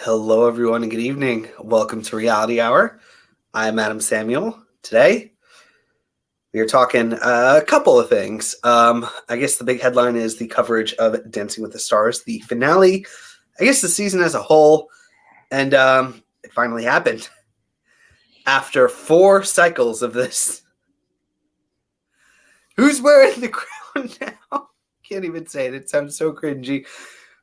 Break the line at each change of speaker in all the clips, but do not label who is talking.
Hello, everyone, and good evening. Welcome to Reality Hour. I'm Adam Samuel. Today, we are talking a couple of things. I guess the big headline is the coverage of Dancing with the Stars, the finale, I guess the season as a whole, and it finally happened. After 4 cycles of this. Who's wearing the crown now? Can't even say it. It sounds so cringy.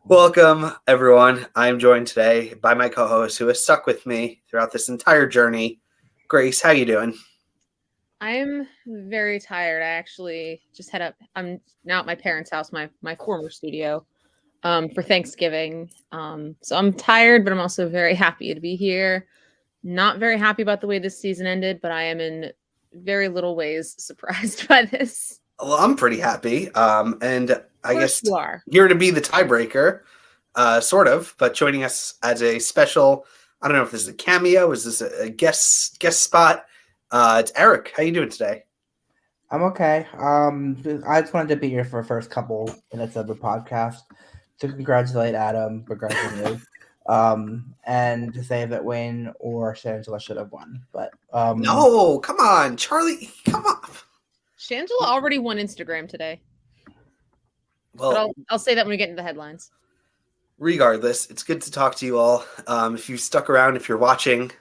Welcome, everyone. I'm joined today by my co-host who has stuck with me throughout this entire journey. Grace, how you doing?
I'm very tired. I actually just head up. I'm now at my parents' house, my former studio, for Thanksgiving. So I'm tired, but I'm also very happy to be here. Not very happy about the way this season ended, but I am in very little ways surprised by this.
Well, I'm pretty happy. And I guess
you are.
Here to be the tiebreaker, sort of, but joining us as a special, I don't know if this is a cameo, is this a guest spot? It's Eric. How you doing today?
I'm okay. I just wanted to be here for the first couple minutes of the podcast to congratulate Adam begrudgingly, and to say that Wayne or Shangela should have won. But
No, come on, Charlie, come on.
Shangela already won Instagram today.
Well,
but I'll say that when we get into the headlines.
Regardless, it's good to talk to you all. If you stuck around, if you're watching,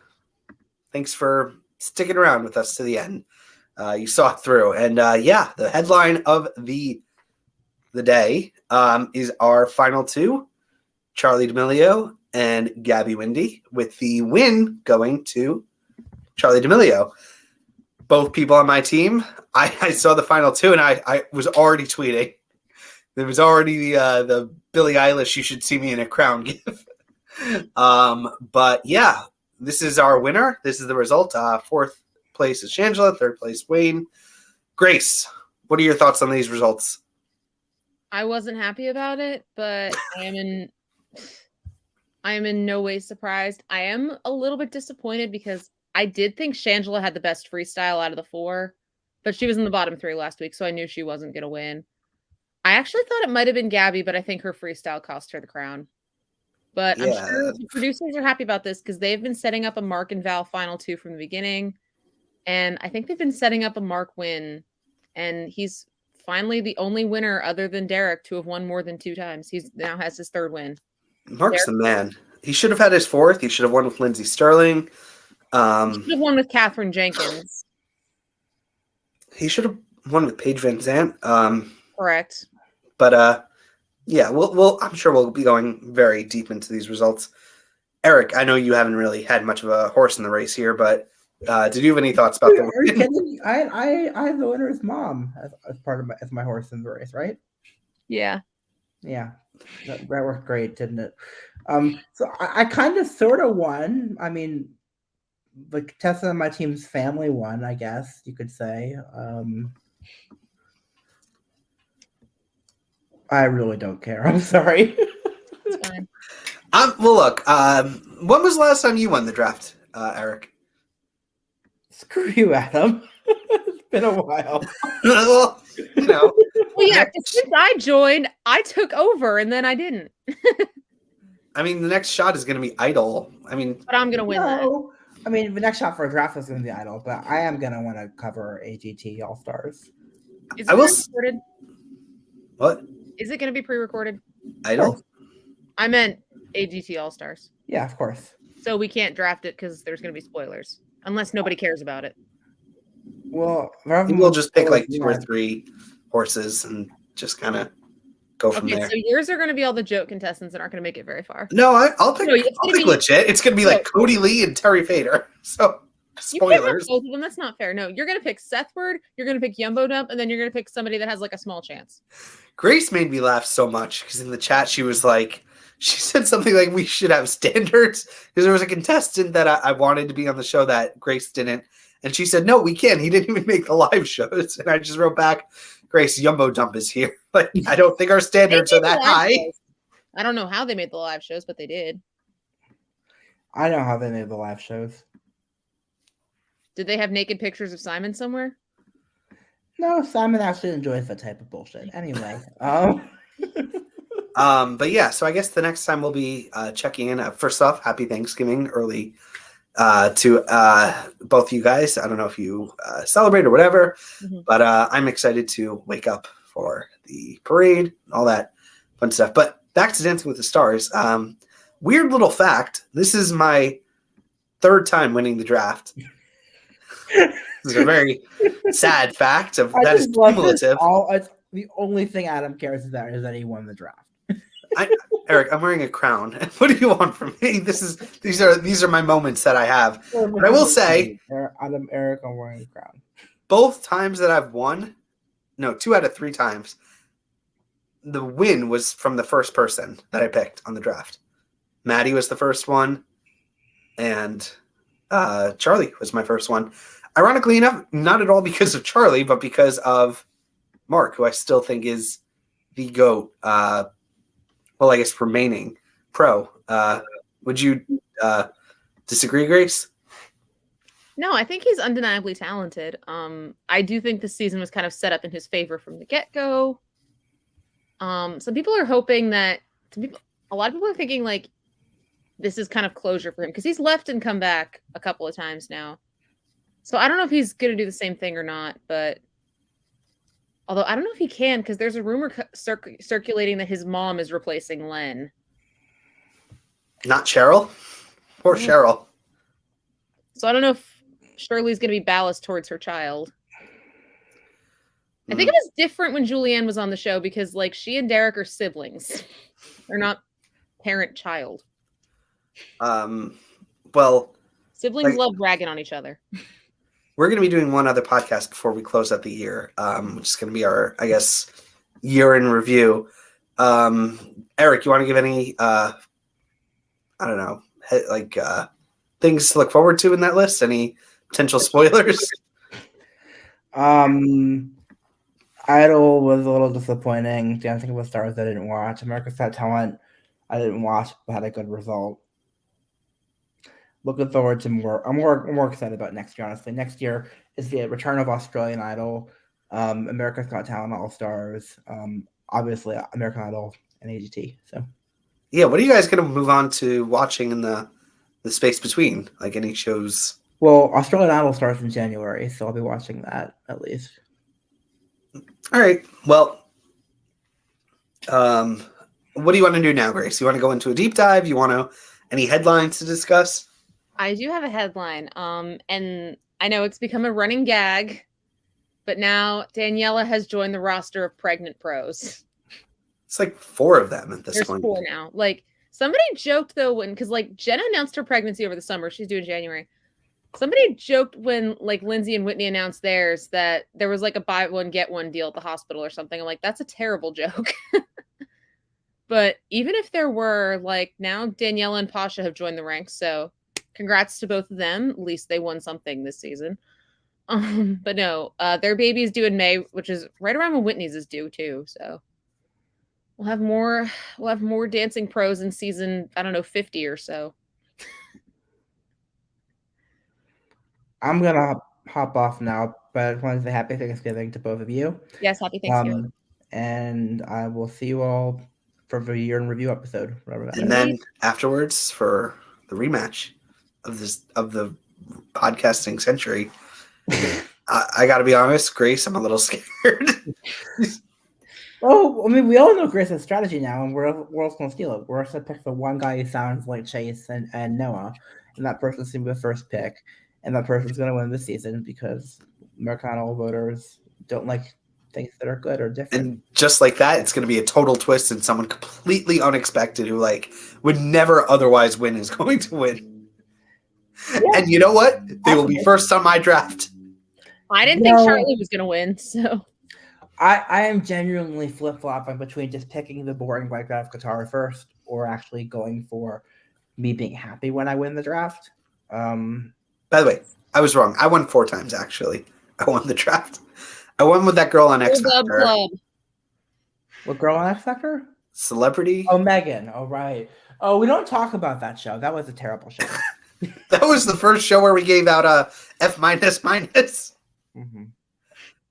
thanks for sticking around with us to the end. You saw it through. And the headline of the day is our final two, Charlie D'Amelio and Gabby Windey, with the win going to Charlie D'Amelio. Both people on my team. I saw the final two, and I was already tweeting. There was already the Billie Eilish, you should see me in a crown gif. But yeah, this is our winner. This is the result. 4th place is Shangela, 3rd place Wayne. Grace, what are your thoughts on these results?
I wasn't happy about it, but I am in no way surprised. I am a little bit disappointed because I did think Shangela had the best freestyle out of the 4, but she was in the bottom 3 last week, so I knew she wasn't going to win. I actually thought it might have been Gabby, but I think her freestyle cost her the crown. But yeah. I'm sure the producers are happy about this because they've been setting up a Mark and Val final 2 from the beginning. And I think they've been setting up a Mark win. And he's finally the only winner other than Derek to have won more than 2 times. He's now has his 3rd win.
Mark's the man. He should have had his 4th. He should have won with Lindsay Sterling.
He should have won with Catherine Jenkins.
He should have won with Paige Van Zandt.
Correct.
But yeah, we'll I'm sure we'll be going very deep into these results. Eric, I know you haven't really had much of a horse in the race here, but did you have any thoughts about the
Are you kidding? I have the winner's mom as part of my horse in the race, right?
Yeah.
Yeah. That worked great, didn't it? So I kind of sort of won. I mean, the Tessa and my team's family won, I guess you could say. I really don't care. I'm sorry.
It's fine.
Well, look. When was the last time you won the draft, Eric?
Screw you, Adam. It's been a while.
Well, you know.
Well, yeah. Since I joined, I took over, and then I didn't.
I mean, the next shot is going to be Idol. I mean,
but I'm going to win that.
I mean, the next shot for a draft is going to be Idol, but I am going to want to cover AGT All Stars.
Is it pre-recorded?
What?
Is it going to be pre-recorded?
Idol?
I meant AGT All Stars.
Yeah, of course.
So we can't draft it because there's going to be spoilers, unless nobody cares about it.
Well,
we'll just pick like 2 or 3 horses and just kind of go from there.
So yours are going to be all the joke contestants that aren't going to make it very far.
No, I'll pick legit. It's going to be like Cody Lee and Terry Fader. So spoilers.
Both of them. That's not fair. No, you're going to pick Seth Word, you're going to pick Yumbo Dump, and then you're going to pick somebody that has like a small chance.
Grace made me laugh so much because in the chat she said something like we should have standards because there was a contestant that I wanted to be on the show that Grace didn't. And she said, no, we can't. He didn't even make the live shows. And I just wrote back, Grace, Yumbo Dump is here. Like, I don't think our standards are that high.
Shows. I don't know how they made the live shows, but they did.
I know how they made the live shows.
Did they have naked pictures of Simon somewhere?
No, Simon actually enjoys that type of bullshit. Anyway,
But yeah, so I guess the next time we'll be checking in. First off, happy Thanksgiving early to both you guys. I don't know if you celebrate or whatever, but I'm excited to wake up for the parade and all that fun stuff. But back to Dancing with the Stars. Weird little fact. This is my third time winning the draft. This is a very sad fact that is cumulative.
The only thing Adam cares about is that he won the draft.
Eric, I'm wearing a crown. What do you want from me? These are my moments that I have. But I will say,
Eric, I'm wearing a crown.
Both times that I've won, 2 out of 3 times, the win was from the first person that I picked on the draft. Maddie was the first one, and Charlie was my first one. Ironically enough, not at all because of Charlie, but because of Mark, who I still think is the GOAT. I guess remaining pro. Would you disagree, Grace?
No, I think he's undeniably talented. I do think the season was kind of set up in his favor from the get-go. Some people are hoping that a lot of people are thinking like this is kind of closure for him because he's left and come back a couple of times now. So I don't know if he's going to do the same thing or not, but although I don't know if he can because there's a rumor circulating that his mom is replacing Len.
Not Cheryl? Poor Cheryl.
So I don't know if Shirley's going to be ballast towards her child. I think it was different when Julianne was on the show because like she and Derek are siblings. They're not parent-child. Siblings love bragging on each other.
We're going to be doing one other podcast before we close out the year, which is going to be our, I guess, year in review. Eric, you want to give any, things to look forward to in that list? Any potential spoilers?
Idol was a little disappointing. Dancing with Stars I didn't watch. America's Got Talent I didn't watch, but had a good result. Looking forward to more. I'm more excited about next year, honestly. Next year is the return of Australian Idol, America's Got Talent All Stars, obviously American Idol and AGT. So, yeah,
what are you guys going to move on to watching in the space between? Like any shows?
Well, Australian Idol starts in January, so I'll be watching that at least.
All right. Well, what do you want to do now, Grace? You want to go into a deep dive? You want to any headlines to discuss?
I do have a headline, and I know it's become a running gag, but now Daniela has joined the roster of pregnant pros.
It's like 4 of them at this point.
There's 4 now. Like somebody joked though because like Jenna announced her pregnancy over the summer. She's due in January. Somebody joked when like Lindsay and Whitney announced theirs that there was like a buy one get one deal at the hospital or something. I'm like, that's a terrible joke. But even if there were, like now Daniela and Pasha have joined the ranks, so congrats to both of them. At least they won something this season. But no, their baby is due in May, which is right around when Whitney's is due too. So we'll have more dancing pros in season, I don't know, 50 or so.
I'm gonna hop off now, but I just wanted to say happy Thanksgiving to both of you.
Yes, happy Thanksgiving.
And I will see you all for the year in review episode.
And then afterwards for the rematch of the podcasting century. I got to be honest, Grace, I'm a little scared.
Oh, I mean, we all know Grace's strategy now, and we're all going to steal it. We're going to pick the one guy who sounds like Chase and Noah, and that person's going to be the first pick, and that person's going to win this season because American Idol voters don't like things that are good or different.
And just like that, it's going to be a total twist, and someone completely unexpected who would never otherwise win is going to win. Yeah. And you know what? They will be first on my draft.
I didn't think Charlie was going to win, so.
I am genuinely flip-flopping between just picking the boring white guy of guitar first or actually going for me being happy when I win the draft.
By the way, I was wrong. I won 4 times, actually. I won the draft. I won with that girl on X Factor.
What girl on X Factor?
Celebrity.
Oh, Megan. Oh, right. Oh, we don't talk about that show. That was a terrible show.
That was the first show where we gave out a F-.
Mm-hmm.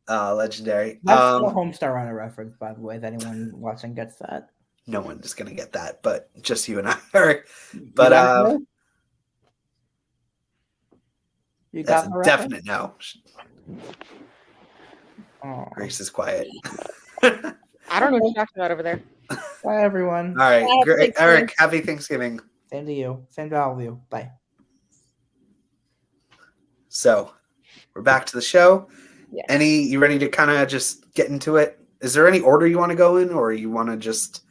Legendary.
That's the Homestar Runner reference, by the way, if anyone watching gets that.
no one is gonna get that, but just you and I, Eric.
You
But
got her? You
that's
got
a
her?
definite no.
Oh.
Grace is quiet.
I don't know what you're talking about over there.
Bye, everyone.
All right,
Happy
great,
Thanksgiving.
Eric. Happy Thanksgiving.
Same to you. Same to all of you. Bye.
So we're back to the show.
Yes.
You ready to kind of just get into it? Is there any order you want to go in, or you want to just?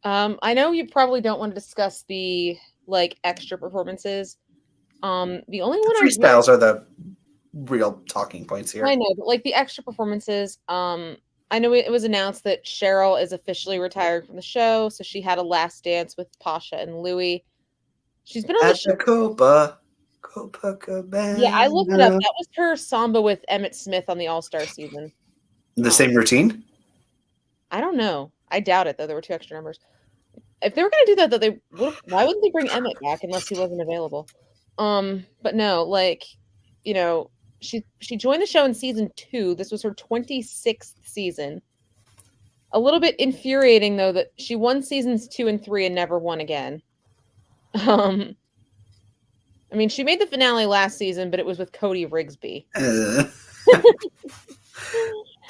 I know you probably don't want to discuss the like extra performances. The only one
Freestyles are the real talking points here.
I know, but like the extra performances, I know it was announced that Cheryl is officially retired from the show, so she had a last dance with Pasha and Louie. She's been on the
At
show.
the Copacabana.
Yeah, I looked it up. That was her samba with Emmett Smith on the All-Star season.
The same routine?
I don't know. I doubt it, though. There were 2 extra numbers. If they were going to do that, though, why wouldn't they bring Emmett back unless he wasn't available? But no, like, you know, she joined the show in season 2. This was her 26th season. A little bit infuriating, though, that she won seasons 2 and 3 and never won again. I mean, she made the finale last season, but it was with Cody Rigsby.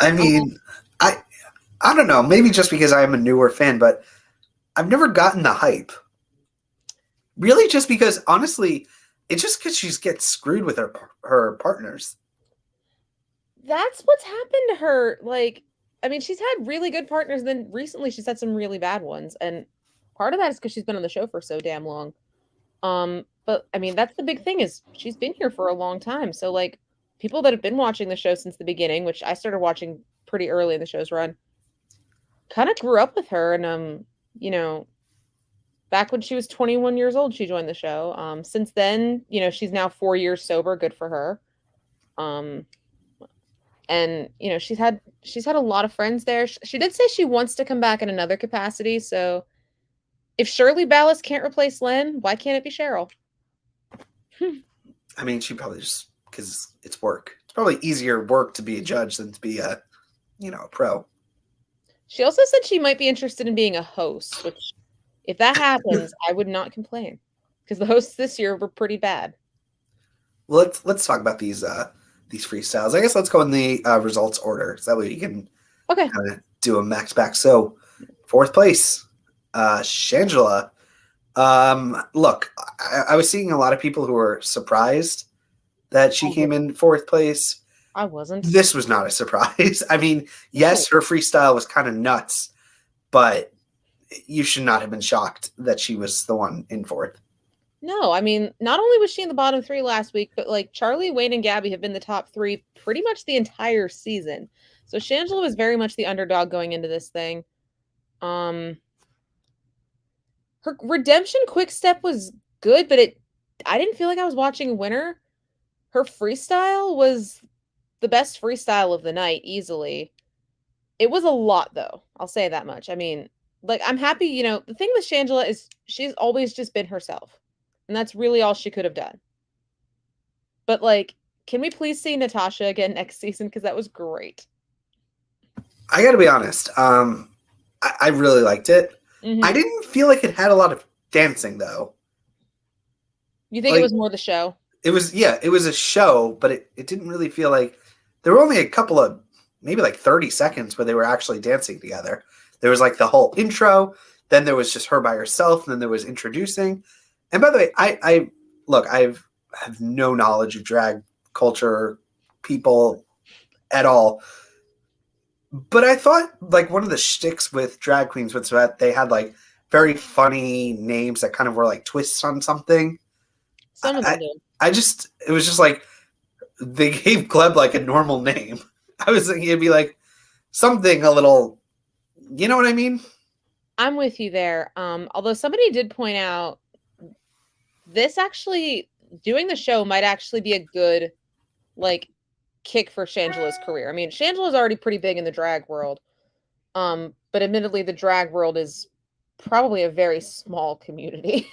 I mean, I don't know. Maybe just because I am a newer fan, but I've never gotten the hype. Really, just because, honestly, it's just because she gets screwed with her partners.
That's what's happened to her. Like, I mean, she's had really good partners. Then recently, she's had some really bad ones, and part of that is because she's been on the show for so damn long. But I mean, that's the big thing is she's been here for a long time. So like, people that have been watching the show since the beginning, which I started watching pretty early in the show's run, kind of grew up with her, and you know, back when she was 21 years old, she joined the show. Since then, you know, she's now 4 years sober. Good for her. And you know, she's had a lot of friends there. She did say she wants to come back in another capacity. So if Shirley Ballas can't replace Len, why can't it be Cheryl?
I mean, she probably just because it's work. It's probably easier work to be a judge than to be a pro.
She also said she might be interested in being a host, which if that happens, I would not complain because the hosts this year were pretty bad.
Well, let's talk about these freestyles. I guess let's go in the results order, so that way you can kind of do a max back. So 4th place, Shangela. Look, I was seeing a lot of people who were surprised that she came in 4th place.
I wasn't.
This was not a surprise. I mean, yes, her freestyle was kind of nuts, but you should not have been shocked that she was the one in 4th.
No, I mean, not only was she in the bottom 3 last week, but like Charlie, Wayne, and Gabby have been the top 3 pretty much the entire season. So Shangela was very much the underdog going into this thing. Her redemption quick step was good, but I didn't feel like I was watching a winner. Her freestyle was the best freestyle of the night, easily. It was a lot, though. I'll say that much. I mean, like, I'm happy, you know, the thing with Shangela is she's always just been herself. And that's really all she could have done. But, like, can we please see Natasha again next season? Because that was great.
I got to be honest. I really liked it. Mm-hmm. I didn't feel like it had a lot of dancing, though.
You think it was more the show?
It was a show, but it didn't really feel like there were only a couple of maybe like 30 seconds where they were actually dancing together. There was like the whole intro, then there was just her by herself, and then there was introducing. And by the way, I have no knowledge of drag culture, people at all. But I thought like one of the shticks with drag queens was that they had like very funny names that kind of were like twists on something.
Some of them did.
It was just like they gave Gleb like a normal name. I was thinking it'd be like something a little, you know what I mean?
I'm with you there. Although somebody did point out this actually doing the show might actually be a good like kick for Shangela's career. I mean, Shangela's already pretty big in the drag world. But admittedly the drag world is probably a very small community.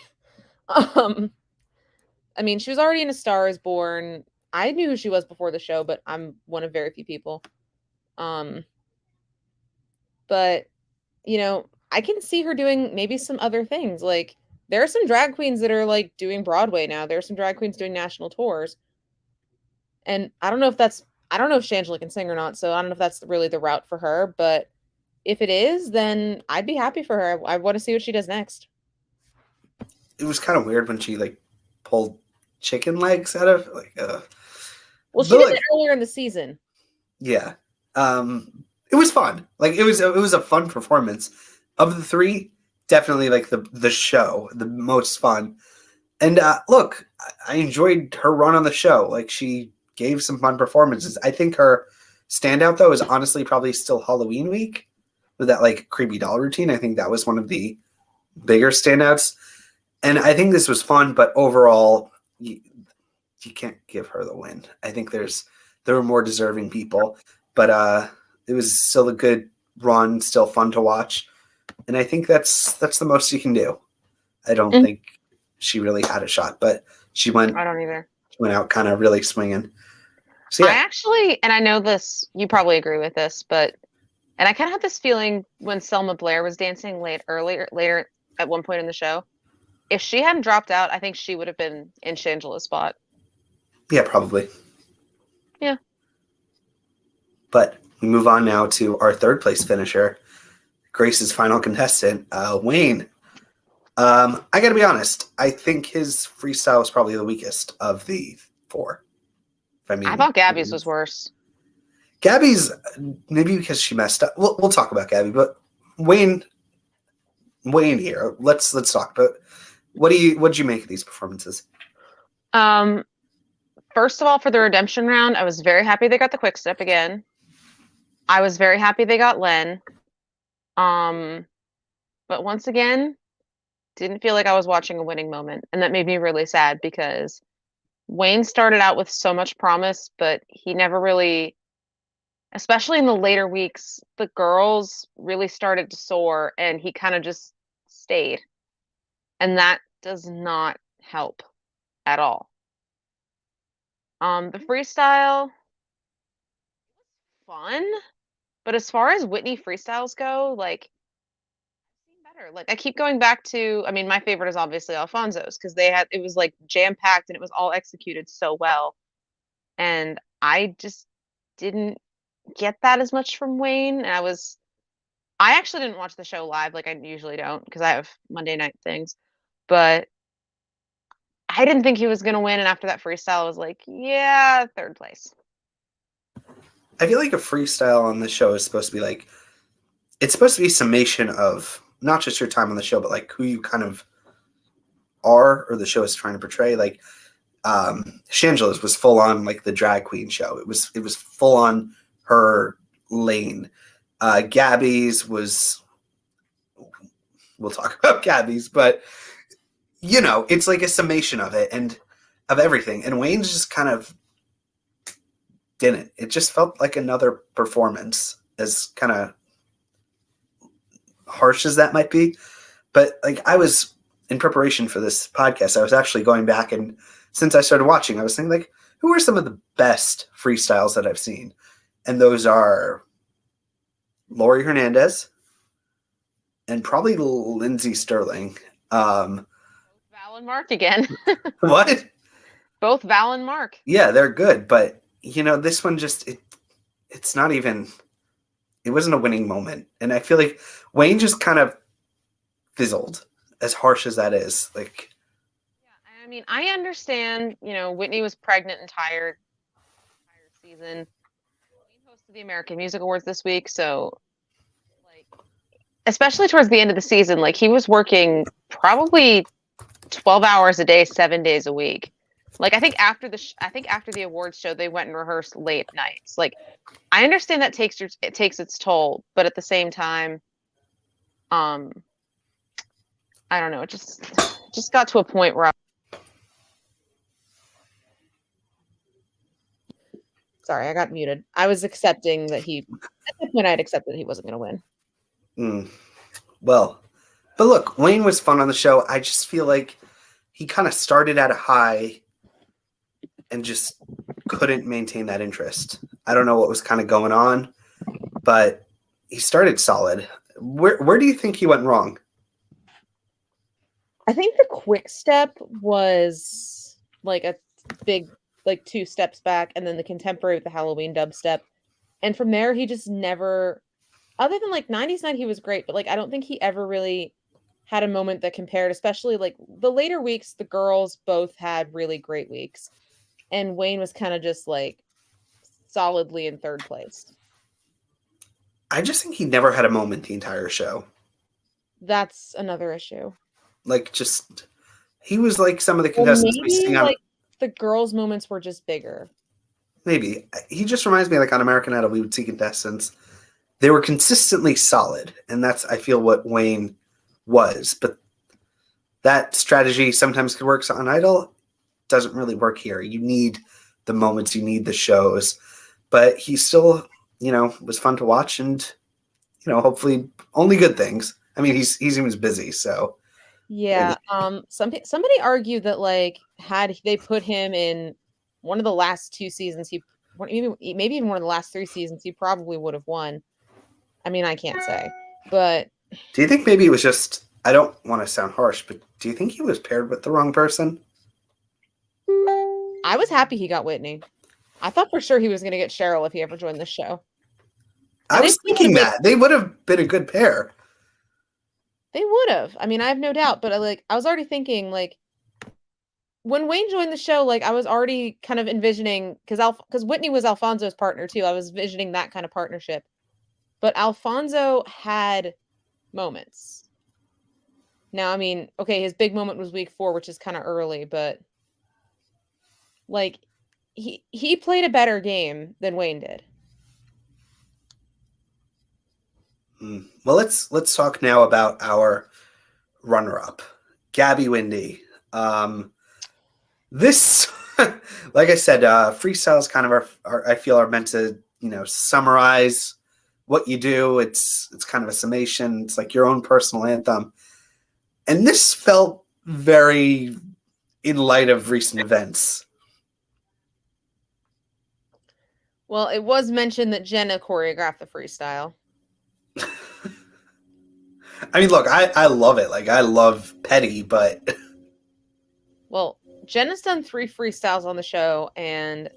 I mean, she was already in A Star Is Born. I knew who she was before the show, but I'm one of very few people. But you know, I can see her doing maybe some other things. Like there are some drag queens that are like doing Broadway now. There are some drag queens doing national tours. And I don't know if Shangela can sing or not, so I don't know if that's really the route for her, but if it is, then I'd be happy for her. I want to see what she does next.
It was kind of weird when she like pulled chicken legs out of like
well, she did it earlier in the season.
Yeah. It was fun. Like it was a fun performance. Of the three, definitely like the show, the most fun. And look, I enjoyed her run on the show. Like she gave some fun performances. I think her standout though is honestly probably still Halloween week with that like creepy doll routine. I think that was one of the bigger standouts. And I think this was fun, but overall, you can't give her the win. I think there were more deserving people, but it was still a good run, still fun to watch. And I think that's the most you can do. I don't think she really had a shot, but she went.
I don't either.
She went out kind of really swinging. So yeah.
I actually, and I know this, you probably agree with this, but and I kind of had this feeling when Selma Blair was dancing later at one point in the show. If she hadn't dropped out, I think she would have been in Shangela's spot.
Yeah, probably.
Yeah.
But we move on now to our third place finisher, Grace's final contestant, Wayne. I got to be honest. I think his freestyle was probably the weakest of the four.
I thought Gabby's was worse.
Gabby's maybe because she messed up. We'll talk about Gabby, but Wayne here. Let's talk. But what did you make of these performances?
First of all, for the redemption round, I was very happy they got the quick step again. I was very happy they got Len. But once again, didn't feel like I was watching a winning moment, and that made me really sad because Wayne started out with so much promise, but he never really, especially in the later weeks, the girls really started to soar and he kind of just stayed. And that does not help at all. The freestyle, fun, but as far as Whitney freestyles go, like, better. Like I keep going back to, I mean, my favorite is obviously Alfonso's because it was like jam packed and it was all executed so well. And I just didn't get that as much from Wayne. And I actually didn't watch the show live like I usually don't because I have Monday night things, but I didn't think he was going to win. And after that freestyle, I was like, yeah, third place.
I feel like a freestyle on the show is supposed to be like, it's supposed to be a summation of not just your time on the show, but like who you kind of are or the show is trying to portray. Like Shangela's was full on like the drag queen show. It was full on her lane. Gabby's was, we'll talk about Gabby's, but you know, it's like a summation of it and of everything. And Wayne's just kind of didn't. It just felt like another performance, as kind of harsh as that might be. But like I was in preparation for this podcast, I was actually going back, and since I started watching, I was thinking like, who are some of the best freestyles that I've seen? And those are Lori Hernandez and probably Lindsay Sterling.
Val and Mark again.
What?
Both Val and Mark.
Yeah, they're good, but you know, this one just it's not even. It wasn't a winning moment, and I feel like Wayne just kind of fizzled. As harsh as that is, like.
Yeah, I mean, I understand. You know, Whitney was pregnant and tired season. Wayne hosted the American Music Awards this week, so like, especially towards the end of the season, like he was working probably 12 hours a day, 7 days a week. Like I think after the awards show, they went and rehearsed late nights. Like I understand that it takes its toll, but at the same time, I don't know. It just got to a point where
Sorry, I got muted. I was accepting that at that point I'd accepted that he wasn't going to win.
Well, but look, Wayne was fun on the show. I just feel like he kind of started at a high and just couldn't maintain that interest. I don't know what was kind of going on, but he started solid. Where do you think he went wrong?
I think the quick step was like a big, like 2 steps back, and then the contemporary with the Halloween dubstep. And from there, he just never, other than like 90s Night, he was great, but like I don't think he ever really had a moment that compared, especially like the later weeks, the girls both had really great weeks. And Wayne was kind of just like solidly in third place.
I just think he never had a moment the entire show.
That's another issue.
Like, just he was like some of the
Well,
contestants we
maybe
sing on.
like the girls' moments were just bigger.
Maybe he just reminds me like on American Idol we would see contestants. They were consistently solid, and that's I feel what Wayne was. But that strategy sometimes could work on Idol. Doesn't really work here. You need the moments, you need the shows. But he still, was fun to watch, and hopefully only good things. I mean, he seems busy, so
Yeah. Somebody argued that like had they put him in one of the last 2 seasons, maybe even one of the last 3 seasons, he probably would have won. I mean, I can't say, but
do you think maybe it was just? I don't want to sound harsh, but do you think he was paired with the wrong person?
I was happy he got Whitney. I thought for sure he was going to get Cheryl if he ever joined the show.
I was thinking that they would have been a good pair.
They would have. I mean, I have no doubt, but I was already thinking like when Wayne joined the show, like I was already kind of envisioning because Whitney was Alfonso's partner too. I was envisioning that kind of partnership. But Alfonso had moments. Now, I mean, okay, his big moment was week 4, which is kind of early, but like he played a better game than Wayne did.
Well, let's talk now about our runner-up, Gabby Windy. This, like I said, freestyles kind of I feel are meant to summarize what you do. It's kind of a summation. It's like your own personal anthem, and this felt very in light of recent events.
Well, it was mentioned that Jenna choreographed the freestyle.
I mean, look, I love it. Like, I love Petty, but...
Well, Jenna's done 3 freestyles on the show, and...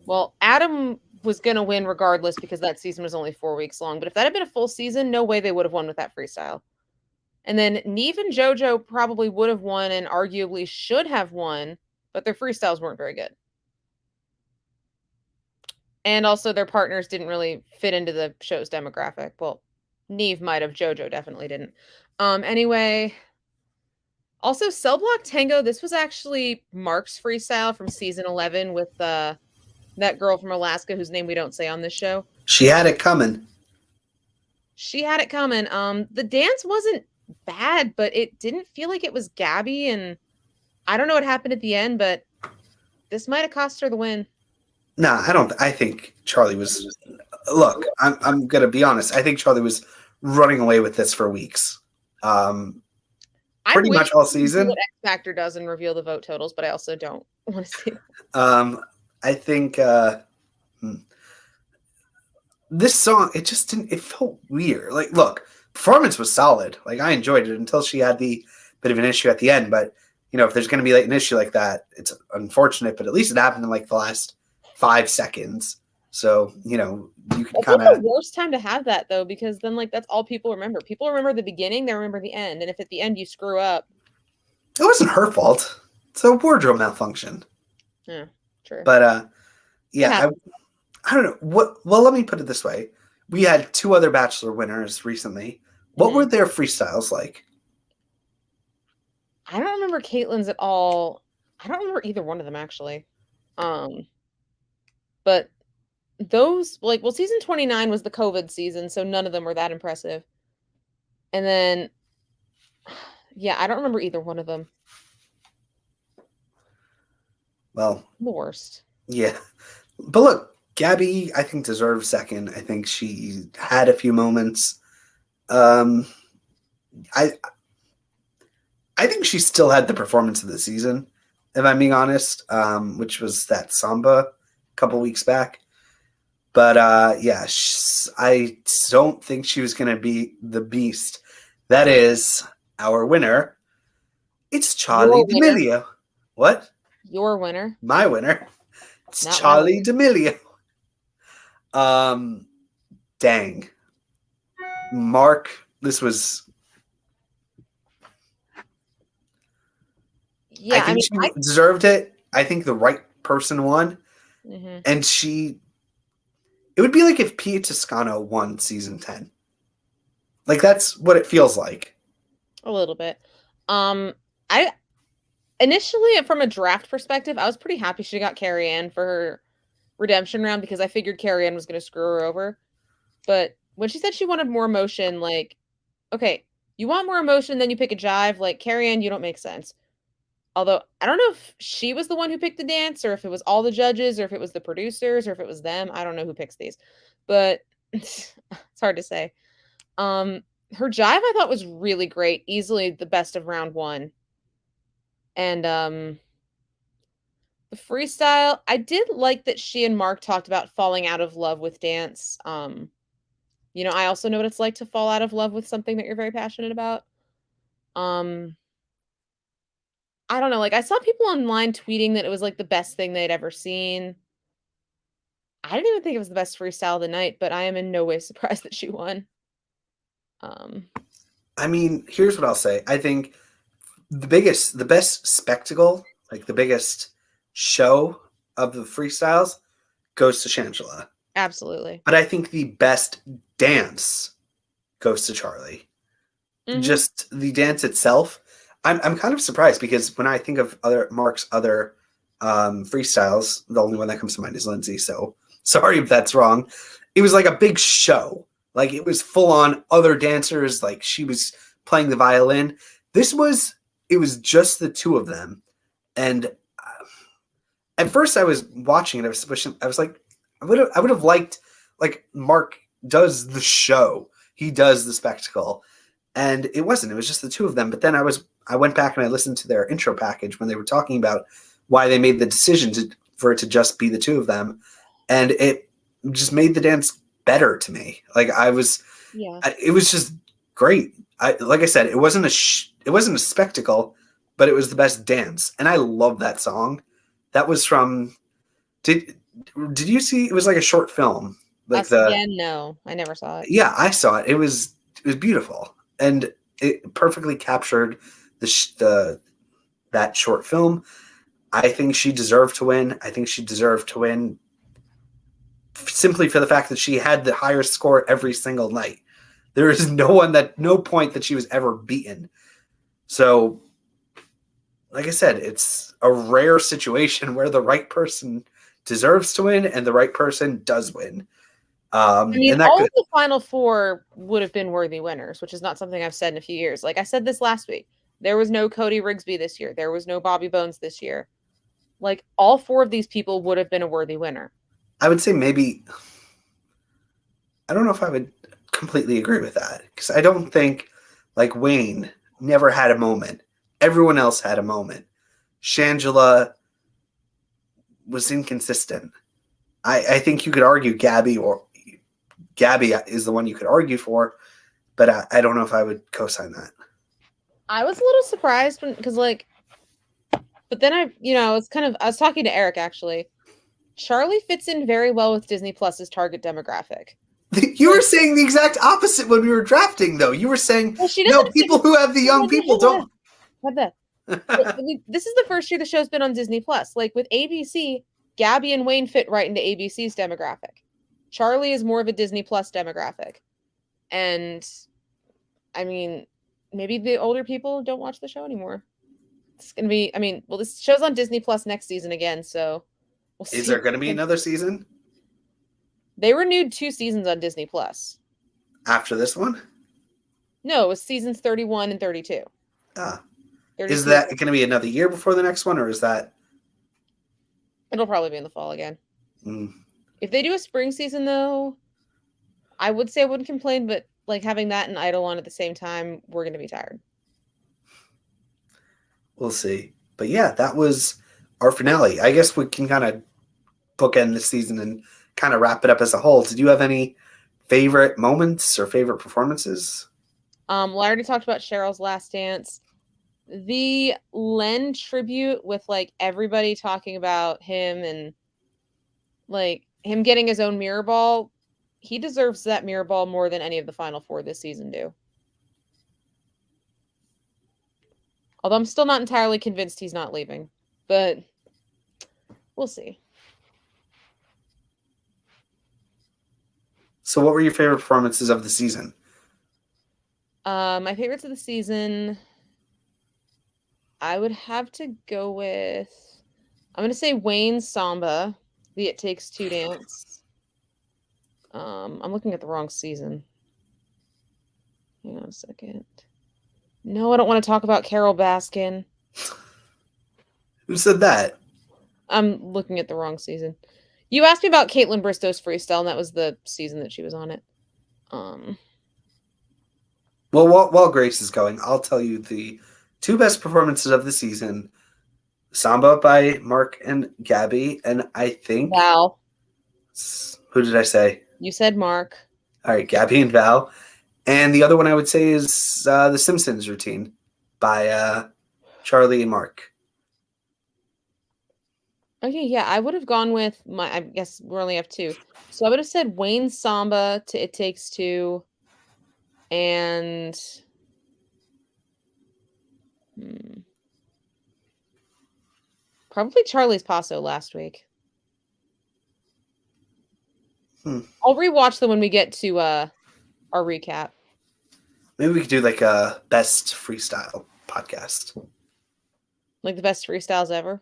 Well, Adam was going to win regardless because that season was only 4 weeks long. But if that had been a full season, no way they would have won with that freestyle. And then Neve and JoJo probably would have won and arguably should have won, but their freestyles weren't very good. And also their partners didn't really fit into the show's demographic. Well, Neve might have, JoJo definitely didn't. Anyway, also Cell Block Tango, this was actually Mark's freestyle from season 11 with that girl from Alaska whose name we don't say on this show.
She had it coming.
She had it coming. The dance wasn't bad, but it didn't feel like it was Gabby, and I don't know what happened at the end, but this might have cost her the win.
No, I don't. I think Charlie was. Look, I'm gonna be honest. I think Charlie was running away with this for weeks. Pretty much all season.
What X Factor does and reveal the vote totals, but I also don't want to see it.
I think this song, it just didn't. It felt weird. Like, look, performance was solid. Like, I enjoyed it until she had the bit of an issue at the end. But if there's going to be like an issue like that, it's unfortunate. But at least it happened in like the last 5 seconds. So you can kind of.
The worst time to have that though, because then like that's all people remember. People remember the beginning, they remember the end, and if at the end you screw up,
it wasn't her fault. It's a wardrobe malfunction.
Yeah, true.
But yeah, I don't know what. Well, let me put it this way: we had 2 other Bachelor winners recently. What were their freestyles like?
I don't remember Caitlin's at all. I don't remember either one of them actually. But those season 29 was the COVID season, so none of them were that impressive. And then, yeah, I don't remember either one of them.
Well,
the worst.
Yeah, but look, Gabby, I think deserves second. I think she had a few moments. I think she still had the performance of the season, if I'm being honest, which was that Samba a couple weeks back. But yeah, I don't think she was going to be the beast. That is our winner. It's Charlie
Your winner.
D'Amelio. What?
Your winner.
My winner. It's
Not my
Charlie
winner.
D'Amelio. Dang. Mark, this was.
Yeah,
I think she deserved it. I think the right person won.
Mhm.
And it would be like if Pia Toscano won season 10. Like, that's what it feels like.
A little bit. I initially, from a draft perspective, I was pretty happy she got Carrie Ann for her redemption round because I figured Carrie Ann was going to screw her over. But when she said she wanted more emotion, like, okay, you want more emotion, then you pick a jive. Like, Carrie Ann, you don't make sense. Although, I don't know if she was the one who picked the dance, or if it was all the judges, or if it was the producers, or if it was them. I don't know who picks these. But it's hard to say. Her jive I thought was really great. Easily the best of round one. And the freestyle, I did like that she and Mark talked about falling out of love with dance. I also know what it's like to fall out of love with something that you're very passionate about. I don't know, like I saw people online tweeting that it was like the best thing they'd ever seen. I didn't even think it was the best freestyle of the night, but I am in no way surprised that she won.
I mean, here's what I'll say. I think the best spectacle, like the biggest show of the freestyles goes to Shangela.
Absolutely.
But I think the best dance goes to Charlie.
Mhm.
Just the dance itself. I'm kind of surprised because when I think of Mark's other freestyles, the only one that comes to mind is Lindsay. So sorry if that's wrong. It was like a big show. Like it was full on other dancers. Like she was playing the violin. It was just the two of them. And at first I was watching it. I was like, I would have liked, like, Mark does the show. He does the spectacle. And it wasn't. It was just the two of them. But then I went back and I listened to their intro package when they were talking about why they made the decision for it to just be the two of them. And it just made the dance better to me. Like it was just great. Like I said, it wasn't a spectacle, but it was the best dance. And I love that song. That was from, did you see, it was like a short film. Like
no, I never saw it.
Yeah, I saw it. It was beautiful. And it perfectly captured that short film. I think she deserved to win. I think she deserved to win simply for the fact that she had the higher score every single night. There is no point that she was ever beaten. So, like I said, it's a rare situation where the right person deserves to win and the right person does win.
All of the final four would have been worthy winners, which is not something I've said in a few years. Like I said this last week, there was no Cody Rigsby this year. There was no Bobby Bones this year. Like all four of these people would have been a worthy winner.
I would say maybe, I don't know if I would completely agree with that because I don't think, like, Wayne never had a moment. Everyone else had a moment. Shangela was inconsistent. I think you could argue Gabby is the one you could argue for, but I don't know if I would co-sign that.
I was a little surprised but then I was talking to Eric actually. Charlie fits in very well with Disney Plus's target demographic.
You were saying the exact opposite when we were drafting, though. You were saying, people who have the young people don't.
What the? This is the first year the show's been on Disney Plus. Like with ABC, Gabby and Wayne fit right into ABC's demographic. Charlie is more of a Disney Plus demographic. And I mean, maybe the older people don't watch the show anymore. It's going to be, this show's on Disney Plus next season again, so we'll see.
Is there going to be another season?
They renewed 2 seasons on Disney Plus.
After this one?
No, it was seasons 31 and 32.
Is that going to be another year before the next one, or is that?
It'll probably be in the fall again. If they do a spring season, though, I would say I wouldn't complain, but like having that and Idol on at the same time, we're going to be tired.
We'll see. But yeah, that was our finale. I guess we can kind of bookend this season and kind of wrap it up as a whole, did you have any favorite moments or favorite performances?
Well, I already talked about Cheryl's Last Dance. The Len tribute with like everybody talking about him and like him getting his own mirror ball. He deserves that mirror ball more than any of the Final Four this season do. Although I'm still not entirely convinced he's not leaving, but we'll see.
So what were your favorite performances of the season?
My favorites of the season, I would have to go with, I'm going to say Wayne's Samba, the It Takes Two dance. I'm looking at the wrong season. Hang on a second. No, I don't want to talk about Carol Baskin.
Who said that?
I'm looking at the wrong season. You asked me about Caitlin Bristow's freestyle, and that was the season that she was on it.
Well, while Grace is going, I'll tell you the two best performances of the season. Samba by Mark and Gabby, and I think...
Val.
Who did I say?
You said Mark.
All right, Gabby and Val. And the other one I would say is The Simpsons routine by Charlie and Mark.
Okay, yeah, I would have gone with I guess we only have two. So I would have said Wayne's Samba to It Takes Two and probably Charlie's Paso last week. I'll rewatch them when we get to our recap.
Maybe we could do like a best freestyle podcast.
Like the best freestyles ever.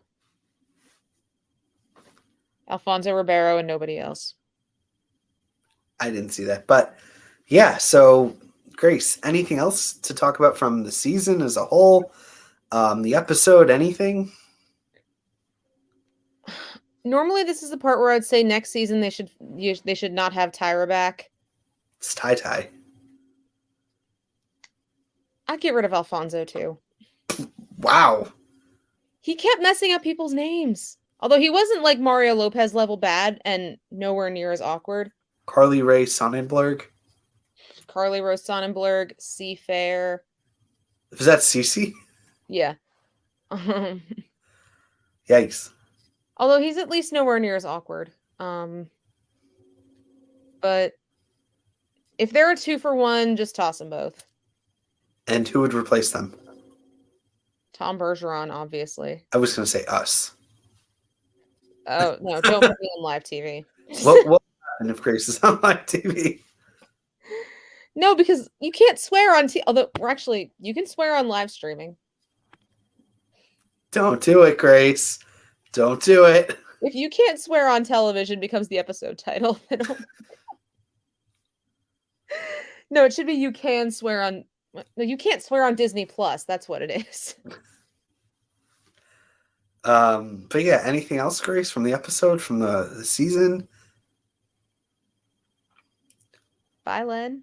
Alfonso Ribeiro and nobody else.
I didn't see that. But yeah, so Grace, anything else to talk about from the season as a whole? The episode, anything?
Normally this is the part where I'd say next season they should not have Tyra back.
It's tie.
I'd get rid of Alfonso too.
Wow.
He kept messing up people's names. Although he wasn't like Mario Lopez level bad and nowhere near as awkward.
Carly Rae Sonnenberg.
Carly Rose Sonnenberg, Seafair.
Was that Cece?
Yeah.
Yikes.
Although he's at least nowhere near as awkward. But if there are 2 for 1, just toss them both.
And who would replace them?
Tom Bergeron, obviously.
I was going to say us.
Oh, no, don't put me on live TV.
What happened if Grace is on live TV?
No, because you can't swear on although you can swear on live streaming.
Don't do it, Grace. Don't do it.
If you can't swear on television becomes the episode title. No, it should be you can swear on. No, you can't swear on Disney Plus. That's what it is.
But yeah, anything else, Grace, from the episode, from the season?
Bye, Len.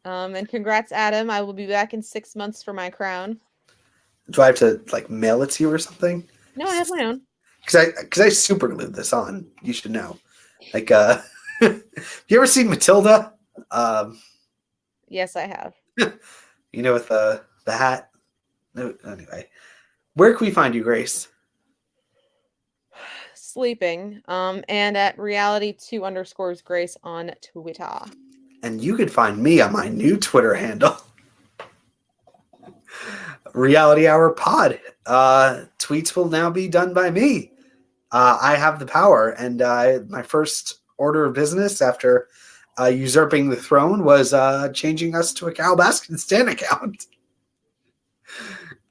And congrats, Adam. I will be back in 6 months for my crown.
Do I have to like mail it to you or something?
No, I have my own.
Because I super glued this on. You should know. Like, you ever seen Matilda?
Yes, I have.
You know, with the hat. No, anyway, where can we find you, Grace?
Sleeping. And at reality2_Grace on Twitter.
And you can find me on my new Twitter handle, Reality Hour Pod. Tweets will now be done by me. I have the power, and my first order of business after usurping the throne was changing us to a Cal Baskin Stan account.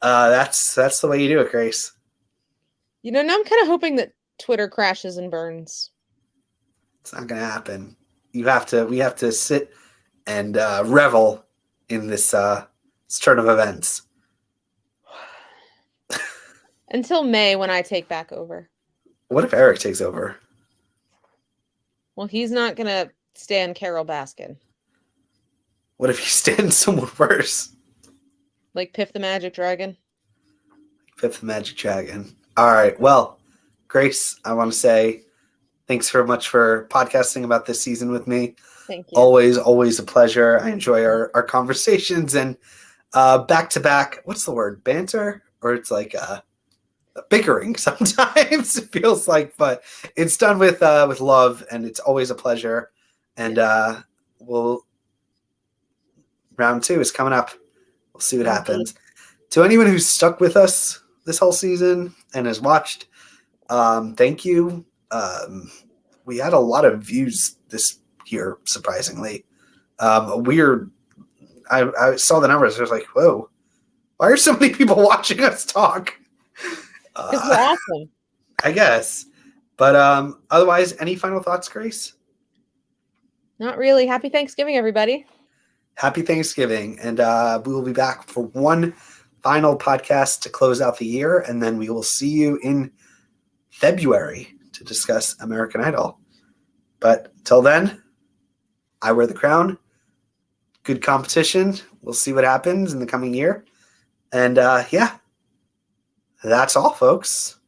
That's the way you do it, Grace.
You know, now I'm kind of hoping that Twitter crashes and burns.
It's not going to happen. We have to sit and revel in this turn of events.
Until May, when I take back over.
What if Eric takes over?
Well, he's not going to stand Carol Baskin.
What if he stands someone worse?
Like Piff the Magic Dragon?
Piff the Magic Dragon. All right. Well, Grace, I want to say thanks very much for podcasting about this season with me.
Thank you.
Always a pleasure. I enjoy our conversations and back to back. What's the word? Banter? Or it's like bickering sometimes it feels like, but it's done with love, and it's always a pleasure. And round 2 is coming up. We'll see what happens. To anyone who's stuck with us this whole season and has watched, thank you. We had a lot of views this year, surprisingly. I saw the numbers. I was like, whoa, why are so many people watching us talk?
Because we're awesome.
I guess. But otherwise, any final thoughts, Grace?
Not really. Happy Thanksgiving, everybody.
Happy Thanksgiving. And we will be back for one final podcast to close out the year. And then we will see you in February to discuss American Idol. But till then, I wear the crown. Good competition. We'll see what happens in the coming year. And that's all, folks.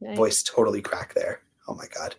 Nice.
Voice totally cracked there. Oh my God.